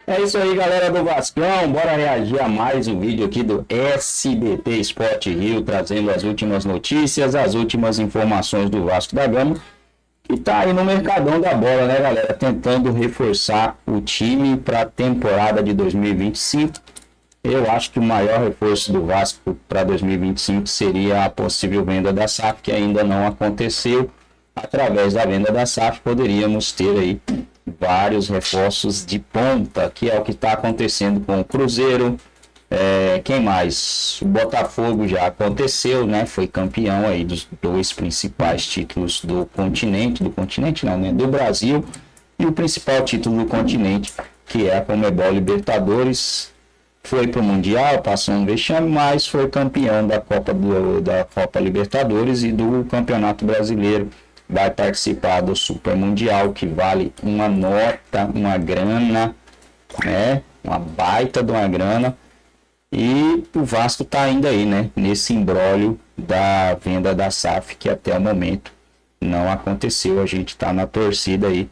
É isso aí, galera do Vascão. Bora reagir a mais um vídeo aqui do SBT Sport Rio, trazendo as últimas notícias, as últimas informações do Vasco da Gama. E tá aí no mercadão da bola, né, galera? Tentando reforçar o time para a temporada de 2025. Eu acho que o maior reforço do Vasco para 2025 seria a possível venda da SAF, que ainda não aconteceu. Através da venda da SAF, poderíamos ter aí vários reforços de ponta, que é o que está acontecendo com o Cruzeiro. Quem mais? O Botafogo já aconteceu, né? Foi campeão aí dos dois principais títulos do continente não, né? Do Brasil. E o principal título do continente, que é a Conmebol Libertadores. Foi para o Mundial, passou um vexame, mas foi campeão da Copa Libertadores e do Campeonato Brasileiro. Vai participar do Super Mundial, que vale uma nota, uma grana, né? Uma baita de uma grana. E o Vasco tá ainda aí, né? Nesse imbróglio da venda da SAF, que até o momento não aconteceu. A gente tá na torcida aí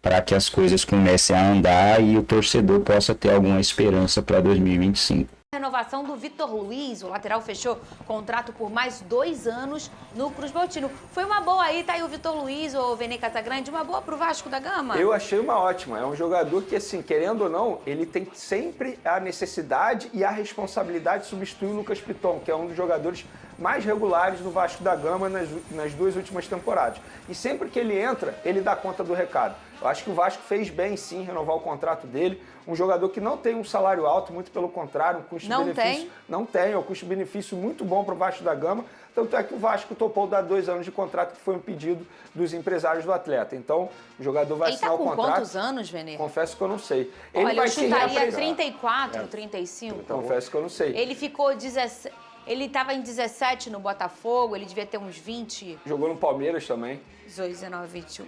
para que as coisas comecem a andar e o torcedor possa ter alguma esperança para 2025. Renovação do Vitor Luiz, o lateral fechou contrato por mais 2 anos no Cruz Maltino. Foi uma boa aí, tá aí o Vitor Luiz ou o Vene Casagrande, uma boa pro Vasco da Gama? Eu achei uma ótima, é um jogador que, assim, querendo ou não, ele tem sempre a necessidade e a responsabilidade de substituir o Lucas Piton, que é um dos jogadores mais regulares no Vasco da Gama nas 2 últimas temporadas. E sempre que ele entra, ele dá conta do recado. Eu acho que o Vasco fez bem, sim, renovar o contrato dele. Um jogador que não tem um salário alto, muito pelo contrário, um custo-benefício... Não tem, é um custo-benefício muito bom para o Vasco da Gama. Tanto é que o Vasco topou dar 2 anos de contrato, que foi um pedido dos empresários do atleta. Então, o jogador vai assinar o contrato. Ele tá com quantos anos, Vene? Confesso que eu não sei. Olha, eu chutaria 34, 35. Confesso que eu não sei. Ele ficou 17... Ele estava em 17 no Botafogo, ele devia ter uns 20. Jogou no Palmeiras também. 18, 19, 21.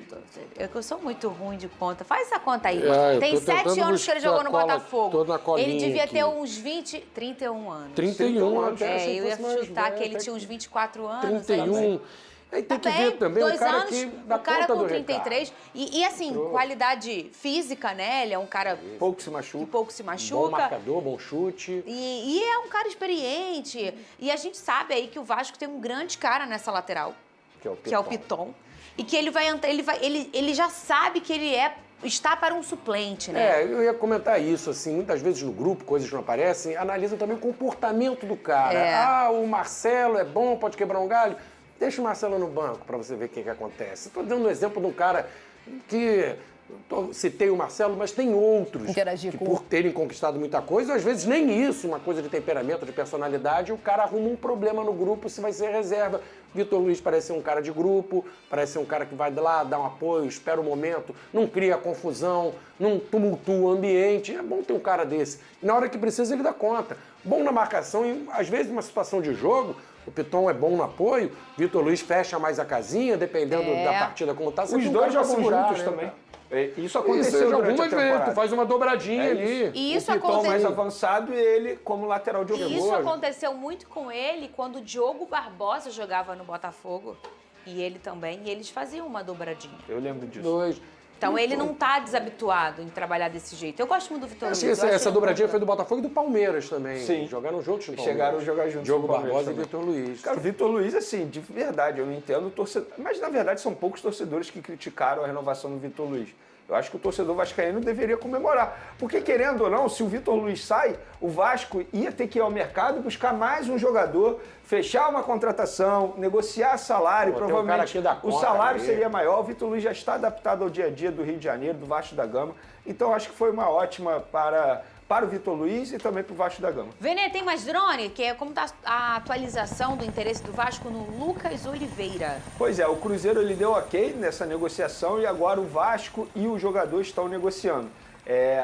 Eu sou muito ruim de conta. Faz essa conta aí. Tem 7 anos que ele jogou no Botafogo. Ele devia ter uns 20, 31 anos. 31 anos. Eu ia chutar que ele tinha uns 24 anos. 31. Aí tem que ver também o cara que dá conta do recado. 33. E assim, qualidade física, né? Ele é um cara... Pouco se machuca. Que pouco se machuca. Bom marcador, bom chute. E é um cara experiente. E a gente sabe aí que o Vasco tem um grande cara nessa lateral. Que é o Piton. E que ele já sabe que ele está para um suplente, né? Eu ia comentar isso, assim, muitas vezes no grupo, coisas não aparecem, analisam também o comportamento do cara. O Marcelo é bom, pode quebrar um galho. Deixa o Marcelo no banco para você ver o que acontece. Estou dando um exemplo de um cara que... Citei o Marcelo, mas tem outros que por terem conquistado muita coisa, às vezes nem isso, uma coisa de temperamento, de personalidade, o cara arruma um problema no grupo se vai ser reserva. Vitor Luiz parece ser um cara de grupo, parece ser um cara que vai lá, dá um apoio, espera o momento, não cria confusão, não tumultua o ambiente. É bom ter um cara desse. E na hora que precisa, ele dá conta. Bom na marcação e, às vezes, numa situação de jogo, o Piton é bom no apoio, Vitor Luiz fecha mais a casinha, dependendo da partida como tá. Os dois jogam juntos também. Isso aconteceu durante a temporada. Tu faz uma dobradinha ali. E isso o Piton mais avançado e ele como lateral de E isso aconteceu muito com ele quando o Diogo Barbosa jogava no Botafogo. E ele também. E eles faziam uma dobradinha. Eu lembro disso. Então ele não tá desabituado em trabalhar desse jeito. Eu gosto muito do Vitor Luiz. Essa dobradinha foi do Botafogo e do Palmeiras também. Sim. Jogaram juntos no Palmeiras. Chegaram a jogar juntos. Diogo Barbosa e Vitor Luiz. Cara, o Vitor Luiz, assim, de verdade, eu não entendo o torcedor. Mas, na verdade, são poucos torcedores que criticaram a renovação do Vitor Luiz. Eu acho que o torcedor vascaíno deveria comemorar. Porque, querendo ou não, se o Vitor Luiz sai, o Vasco ia ter que ir ao mercado buscar mais um jogador, fechar uma contratação, negociar salário. Provavelmente o salário seria maior. O Vitor Luiz já está adaptado ao dia a dia do Rio de Janeiro, do Vasco da Gama. Então, acho que foi uma ótima para o Vitor Luiz e também para o Vasco da Gama. Vene, tem mais drone? Que é como está a atualização do interesse do Vasco no Lucas Oliveira. Pois é, o Cruzeiro ele deu ok nessa negociação e agora o Vasco e o jogador estão negociando.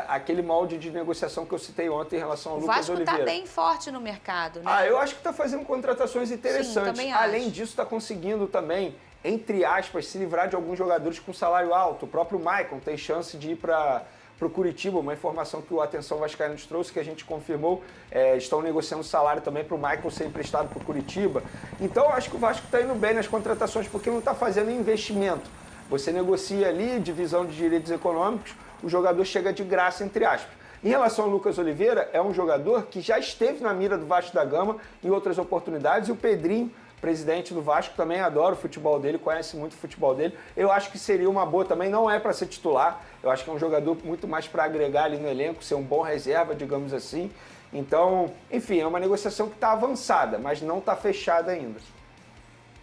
Aquele molde de negociação que eu citei ontem em relação ao Lucas Oliveira. O Vasco está bem forte no mercado, né? Eu acho que está fazendo contratações interessantes. Sim, também acho. Além disso, está conseguindo também, entre aspas, se livrar de alguns jogadores com salário alto. O próprio Maicon tem chance de ir para o Curitiba, uma informação que o Atenção Vascaíno nos trouxe, que a gente confirmou, estão negociando salário também para o Maicon ser emprestado para o Curitiba. Então, eu acho que o Vasco está indo bem nas contratações, porque não está fazendo investimento. Você negocia ali, divisão de direitos econômicos, o jogador chega de graça, entre aspas. Em relação ao Lucas Oliveira, é um jogador que já esteve na mira do Vasco da Gama em outras oportunidades, e o Pedrinho, presidente do Vasco, também adora o futebol dele, conhece muito o futebol dele. Eu acho que seria uma boa também, não é para ser titular, eu acho que é um jogador muito mais para agregar ali no elenco, ser um bom reserva, digamos assim. Então, enfim, é uma negociação que está avançada, mas não está fechada ainda.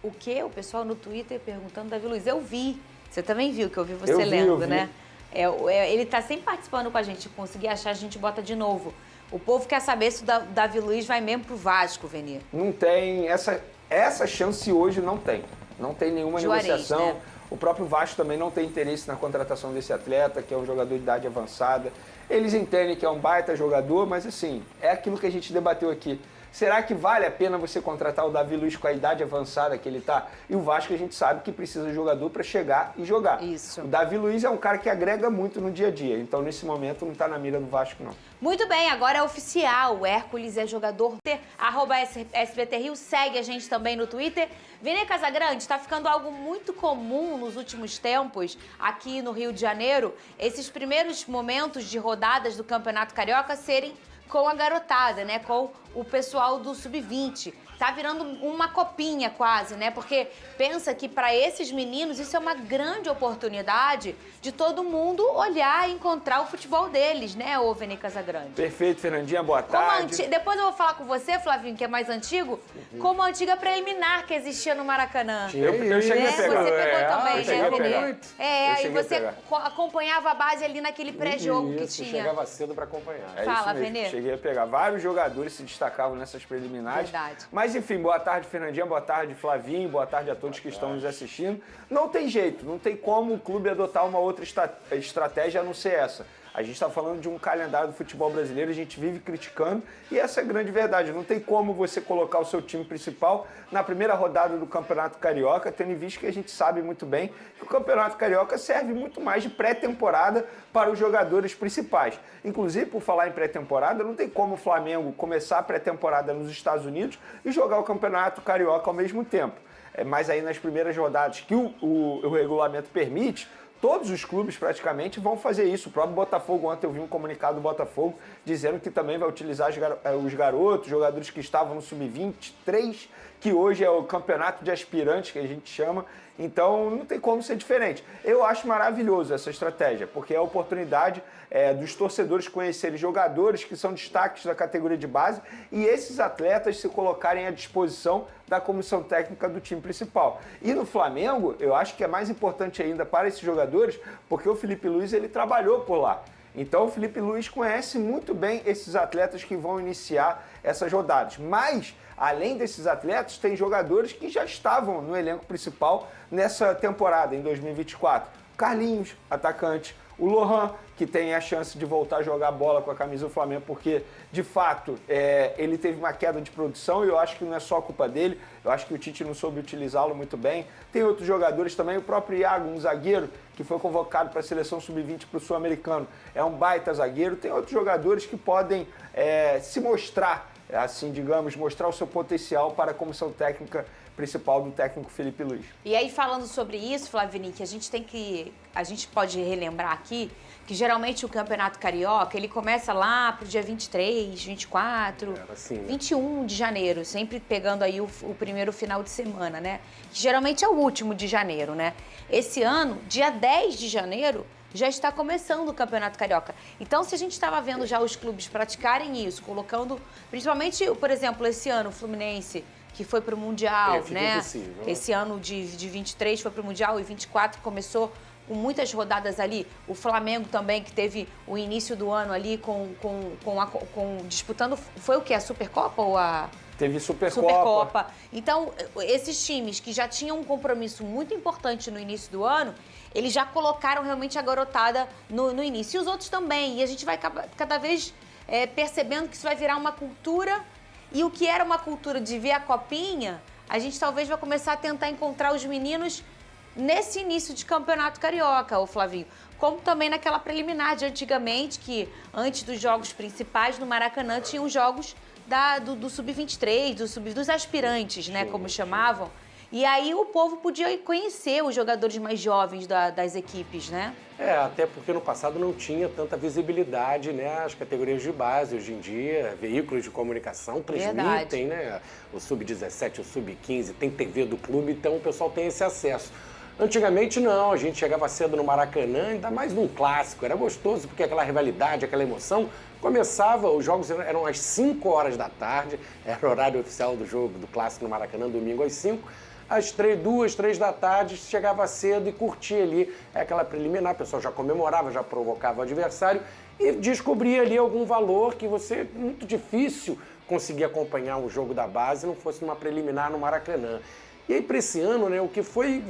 O que? O pessoal no Twitter perguntando, Davi Luiz, eu vi. Você também viu, que eu vi você lendo, né? Ele tá sempre participando com a gente. Conseguir achar, a gente bota de novo. O povo quer saber se o Davi Luiz vai mesmo pro Vasco, Veni. Não tem, essa chance hoje não tem. Não tem nenhuma negociação. Né? O próprio Vasco também não tem interesse na contratação desse atleta, que é um jogador de idade avançada. Eles entendem que é um baita jogador, mas assim, é aquilo que a gente debateu aqui. Será que vale a pena você contratar o Davi Luiz com a idade avançada que ele está? E o Vasco a gente sabe que precisa de jogador para chegar e jogar. Isso. O Davi Luiz é um cara que agrega muito no dia a dia, então nesse momento não está na mira do Vasco, não. Muito bem, agora é oficial. O Hércules é jogador. @SBT Rio, segue a gente também no Twitter. Vini Casagrande, está ficando algo muito comum nos últimos tempos aqui no Rio de Janeiro, esses primeiros momentos de rodadas do Campeonato Carioca serem com a garotada, né? Com o pessoal do Sub-20. Tá virando uma copinha quase, né? Porque pensa que para esses meninos isso é uma grande oportunidade de todo mundo olhar e encontrar o futebol deles, né, ô Vini Casagrande? Perfeito, Fernandinha, boa tarde. Depois eu vou falar com você, Flavinho, que é mais antigo, como a antiga preliminar que existia no Maracanã. Eu cheguei a pegar. Você pegou também, né, Vini? E você acompanhava a base ali naquele pré-jogo que tinha. Chegava cedo para acompanhar. Fala, Vini. Cheguei a pegar. Vários jogadores se destacavam nessas preliminares. Verdade. Mas enfim, boa tarde, Fernandinha, boa tarde, Flavinho, boa tarde a todos que estão nos assistindo. Não tem jeito, não tem como o clube adotar uma outra estratégia a não ser essa. A gente está falando de um calendário do futebol brasileiro, a gente vive criticando, e essa é a grande verdade. Não tem como você colocar o seu time principal na primeira rodada do Campeonato Carioca, tendo em vista que a gente sabe muito bem que o Campeonato Carioca serve muito mais de pré-temporada para os jogadores principais. Inclusive, por falar em pré-temporada, não tem como o Flamengo começar a pré-temporada nos Estados Unidos e jogar o Campeonato Carioca ao mesmo tempo. Mas aí nas primeiras rodadas que o regulamento permite, todos os clubes praticamente vão fazer isso. O próprio Botafogo, ontem eu vi um comunicado do Botafogo dizendo que também vai utilizar os garotos, jogadores que estavam no Sub-23, que hoje é o campeonato de aspirantes que a gente chama. Então não tem como ser diferente. Eu acho maravilhoso essa estratégia, porque é a oportunidade dos torcedores conhecerem jogadores que são destaques da categoria de base e esses atletas se colocarem à disposição da comissão técnica do time principal. E no Flamengo, eu acho que é mais importante ainda para esses jogadores, porque o Felipe Luiz ele trabalhou por lá. Então o Felipe Luiz conhece muito bem esses atletas que vão iniciar essas rodadas. Mas, além desses atletas, tem jogadores que já estavam no elenco principal nessa temporada, em 2024. Carlinhos, atacante. O Lohan, que tem a chance de voltar a jogar bola com a camisa do Flamengo, porque, de fato, ele teve uma queda de produção e eu acho que não é só culpa dele. Eu acho que o Tite não soube utilizá-lo muito bem. Tem outros jogadores também, o próprio Iago, um zagueiro, que foi convocado para a seleção sub-20 para o Sul-Americano. É um baita zagueiro. Tem outros jogadores que podem se mostrar, assim, digamos, mostrar o seu potencial para a comissão técnica principal do técnico Felipe Luiz. E aí, falando sobre isso, Flavini, que a gente pode relembrar aqui que geralmente o Campeonato Carioca, ele começa lá pro dia 23, 24, assim, 21 de janeiro, sempre pegando aí o primeiro final de semana, né? Que geralmente é o último de janeiro, né? Esse ano, dia 10 de janeiro, já está começando o Campeonato Carioca. Então, se a gente estava vendo já os clubes praticarem isso, colocando, principalmente, por exemplo, esse ano, o Fluminense, que foi para o Mundial, né? Impossível. Esse ano de 23 foi para o Mundial e 24 começou com muitas rodadas ali. O Flamengo também, que teve o início do ano ali disputando, foi o quê? A Supercopa ou a... Teve Supercopa. Então, esses times que já tinham um compromisso muito importante no início do ano, eles já colocaram realmente a garotada no início. E os outros também. E a gente vai cada vez percebendo que isso vai virar uma cultura. E o que era uma cultura de ver a copinha, a gente talvez vai começar a tentar encontrar os meninos nesse início de Campeonato Carioca, ô Flavinho. Como também naquela preliminar de antigamente, que antes dos jogos principais no Maracanã tinham os jogos do Sub-23, dos aspirantes, né, como chamavam. E aí o povo podia conhecer os jogadores mais jovens das equipes, né? Até porque no passado não tinha tanta visibilidade, né? As categorias de base. Hoje em dia, veículos de comunicação transmitem, né? O Sub-17, o Sub-15, tem TV do clube, então o pessoal tem esse acesso. Antigamente não, a gente chegava cedo no Maracanã, ainda mais num clássico. Era gostoso porque aquela rivalidade, aquela emoção, começava, os jogos eram às 5 horas da tarde, era o horário oficial do jogo, do clássico no Maracanã, domingo às 5. Às 2, 3 da tarde, chegava cedo e curtia ali aquela preliminar, o pessoal já comemorava, já provocava o adversário e descobria ali algum valor que você, muito difícil conseguir acompanhar o jogo da base, não fosse numa preliminar no Maracanã. E aí, para esse ano, né, o que foi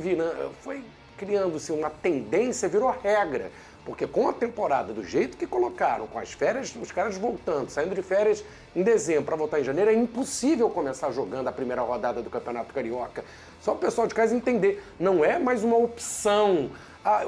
criando-se uma tendência, virou regra. Porque com a temporada, do jeito que colocaram, com as férias, os caras voltando, saindo de férias em dezembro para voltar em janeiro, é impossível começar jogando a primeira rodada do Campeonato Carioca. Só o pessoal de casa entender, não é mais uma opção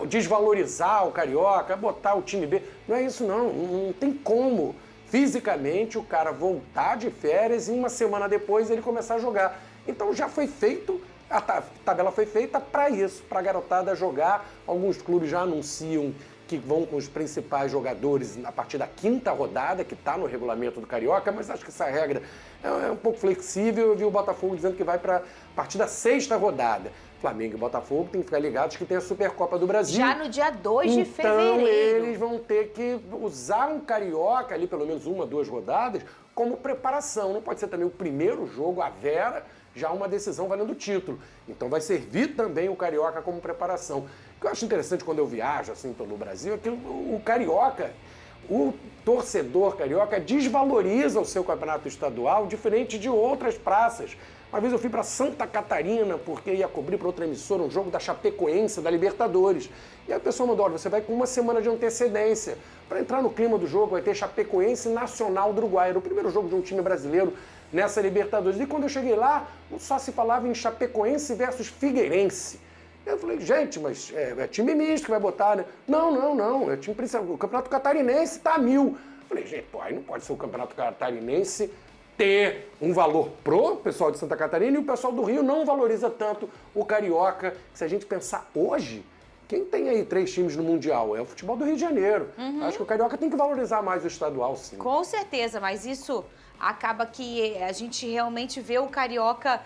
desvalorizar o Carioca, botar o time B. Não é isso não, não tem como fisicamente o cara voltar de férias e uma semana depois ele começar a jogar. Então já foi feito, a tabela foi feita para isso, para a garotada jogar. Alguns clubes já anunciam que vão com os principais jogadores a partir da 5ª rodada, que está no regulamento do Carioca, mas acho que essa regra é um pouco flexível. Eu vi o Botafogo dizendo que vai para a partir da 6ª rodada. Flamengo e Botafogo tem que ficar ligados que tem a Supercopa do Brasil. Já no dia 2 de fevereiro. Então eles vão ter que usar um Carioca ali, pelo menos 1, 2 rodadas, como preparação. Não pode ser também o primeiro jogo, a Vera, já uma decisão valendo o título. Então vai servir também o Carioca como preparação. O que eu acho interessante quando eu viajo assim pelo Brasil é que o Carioca, o torcedor carioca desvaloriza o seu campeonato estadual diferente de outras praças. Uma vez eu fui para Santa Catarina porque ia cobrir para outra emissora um jogo da Chapecoense, da Libertadores. E aí a pessoa mandou, olha, você vai com uma semana de antecedência. Para entrar no clima do jogo vai ter Chapecoense Nacional do Uruguai. Era o primeiro jogo de um time brasileiro nessa Libertadores. E quando eu cheguei lá, só se falava em Chapecoense versus Figueirense. Eu falei, gente, mas é time misto que vai botar, né? Não, é time principal. O Campeonato Catarinense tá 1000. Eu falei, gente, pô, aí não pode ser o Campeonato Catarinense ter um valor pro pessoal de Santa Catarina e o pessoal do Rio não valoriza tanto o Carioca. Se a gente pensar hoje, quem tem aí 3 times no Mundial? É o futebol do Rio de Janeiro. Acho que o Carioca tem que valorizar mais o estadual, sim. Com certeza, mas isso acaba que a gente realmente vê o Carioca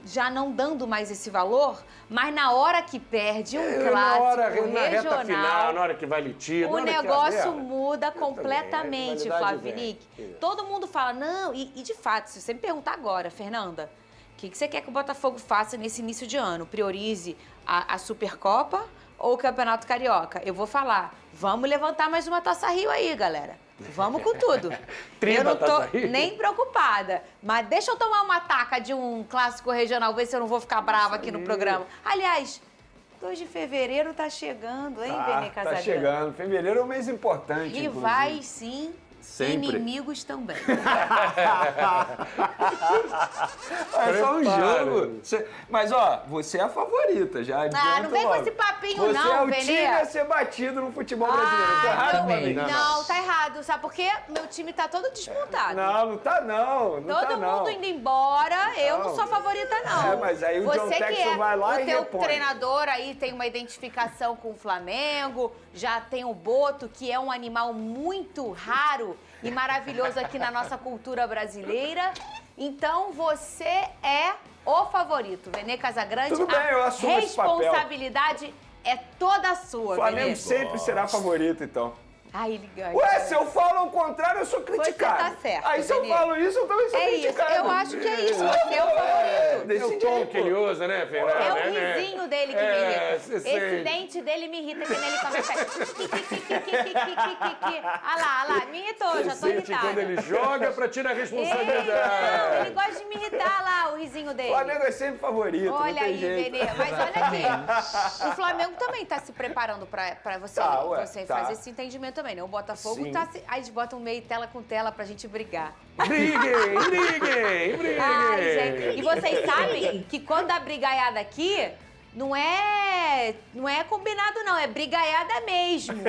já não dando mais esse valor, mas na hora que perde um clássico na reta final, na hora que vale título, o negócio muda completamente, Flavinic. Todo mundo fala, não, e de fato, se você me perguntar agora, Fernanda, o que você quer que o Botafogo faça nesse início de ano? Priorize a Supercopa ou o Campeonato Carioca? Eu vou falar, vamos levantar mais uma Taça Rio aí, galera. Vamos com tudo. Eu não tô nem preocupada. Mas deixa eu tomar uma taca de um clássico regional, ver se eu não vou ficar brava aqui no programa. Aliás, 2 de fevereiro tá chegando, hein, Vene Casagrande? Tá chegando. Fevereiro é um mês importante, Rivais, sim. Sempre. Inimigos também. É só um jogo. Mas, ó, você é a favorita, já adianta não vem logo. com esse papinho você não, é o Vene. time a ser batido no futebol brasileiro. Tá errado, também. Flavio? Não, tá errado. Sabe por quê? Meu time tá todo disputado. Não tá não. Todo mundo indo embora, eu não sou a favorita, não. Mas aí o John Texton vai lá e repõe. O repõe. teu treinador aí tem uma identificação com o Flamengo, já tem o Boto, que é um animal muito raro e maravilhoso aqui na nossa cultura brasileira. Então, você é o favorito. Vene Casagrande, Tudo bem, eu assumo esse papel. A responsabilidade é toda sua, O Flamengo Vene. sempre será favorito, então. Ai, ele ganha. Ué, se eu falo ao contrário, eu sou criticado. Você tá certo, Aí se eu Vene. falo isso, eu também sou criticado. Isso, eu acho que é isso. Você é o favorito. É o tom que ele usa, né, Fernanda? É o risinho dele que me irrita. sei. Esse dente dele me irrita, que nele começa a... Olha lá, me irritou, já tô irritada. Quando ele joga pra tirar a responsabilidade. Ele gosta de me irritar lá, o risinho dele. O Flamengo é sempre favorito, Olha não tem aí, jeito. Vene, mas olha aqui. O Flamengo também tá se preparando pra você, você fazer esse entendimento também, né? O Botafogo Sim. tá... Aí eles botam meio tela com tela pra gente brigar. Briguem! Ai, gente. E vocês sabem que quando a brigaiada aqui, não é combinado, não. É brigaiada mesmo.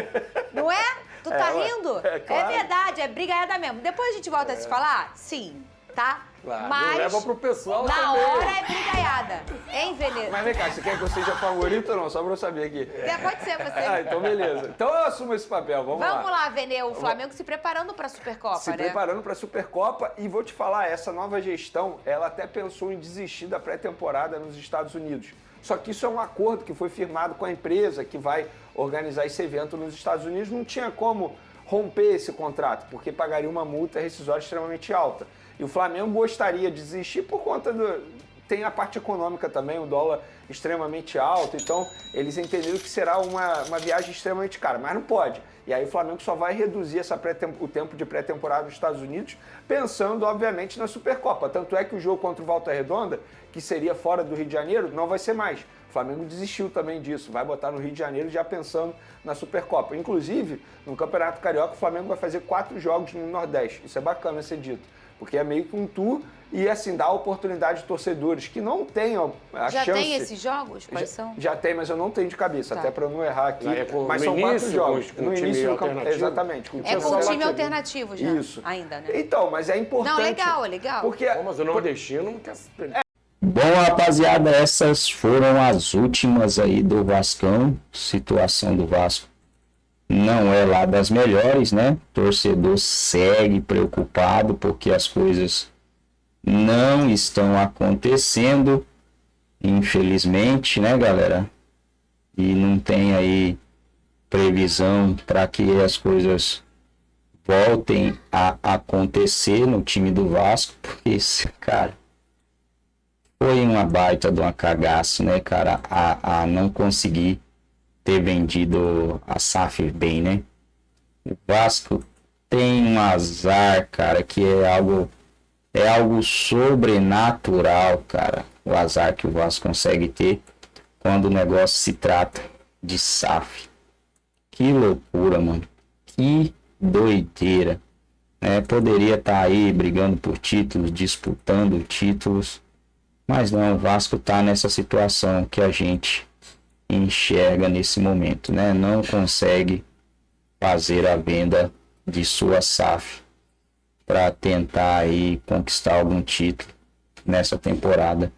Não é? Tu tá rindo? É claro. É verdade, é brigaiada mesmo. Depois a gente volta a se falar? Sim, tá? Claro, Mas não leva pro pessoal na também. hora é brigaiada. Hein, Veneza? Mas vem cá, você quer que eu seja favorito ou não? Só pra eu saber aqui. Pode ser você. Ah, então beleza. Então eu assumo esse papel, vamos lá. Vamos lá, Venê, o Flamengo se preparando para a Supercopa, Se né? preparando para a Supercopa, e vou te falar, essa nova gestão, ela até pensou em desistir da pré-temporada nos Estados Unidos. Só que isso é um acordo que foi firmado com a empresa que vai organizar esse evento nos Estados Unidos. Não tinha como romper esse contrato, porque pagaria uma multa rescisória extremamente alta. E o Flamengo gostaria de desistir por conta do... Tem a parte econômica também, o dólar extremamente alto, então eles entenderam que será uma viagem extremamente cara, mas não pode. E aí o Flamengo só vai reduzir o tempo de pré-temporada nos Estados Unidos, pensando, obviamente, na Supercopa. Tanto é que o jogo contra o Volta Redonda, que seria fora do Rio de Janeiro, não vai ser mais. O Flamengo desistiu também disso, vai botar no Rio de Janeiro já pensando na Supercopa. Inclusive, no Campeonato Carioca, o Flamengo vai fazer 4 jogos no Nordeste. Isso é bacana ser dito, porque é meio que um tour e, assim, dá oportunidade de torcedores que não tenham a Já chance... tem esses jogos? Quais são? Já tem, mas eu não tenho de cabeça, Tá. até para não errar aqui. Mas são 4 jogos. com o time alternativo? Exatamente. É com o time alternativo já, Isso. ainda, né? Então, mas é importante... Não, legal, é legal. Porque Pô, mas o nordestino não quer... Bom, rapaziada, essas foram as últimas aí do Vascão. Situação do Vasco não é lá das melhores, né? O torcedor segue preocupado porque as coisas não estão acontecendo, infelizmente, né, galera? E não tem aí previsão para que as coisas voltem a acontecer no time do Vasco, porque, cara, foi uma baita de uma cagaço, né, cara, a não conseguir ter vendido a SAF bem, né? O Vasco tem um azar, cara, que é algo sobrenatural, cara. O azar que o Vasco consegue ter quando o negócio se trata de SAF. Que loucura, mano. Que doideira. Poderia estar aí brigando por títulos, disputando títulos. Mas não, o Vasco está nessa situação que a gente enxerga nesse momento, né? Não consegue fazer a venda de sua SAF para tentar aí conquistar algum título nessa temporada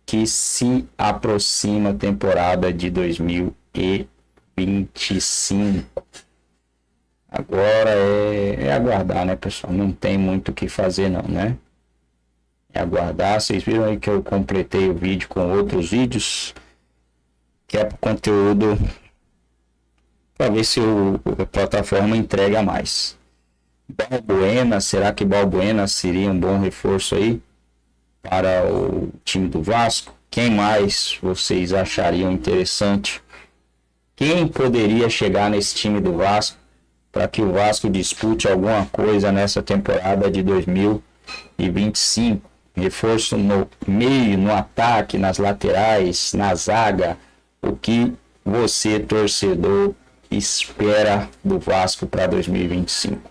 que se aproxima a temporada de 2025. Agora é aguardar, né, pessoal? Não tem muito o que fazer não, né? É aguardar. Vocês viram aí que eu completei o vídeo com outros vídeos, que é para conteúdo, para ver se a plataforma entrega mais. Balbuena, será que Balbuena seria um bom reforço aí para o time do Vasco? Quem mais vocês achariam interessante? Quem poderia chegar nesse time do Vasco para que o Vasco dispute alguma coisa nessa temporada de 2025? Reforço no meio, no ataque, nas laterais, na zaga. O que você, torcedor, espera do Vasco para 2025?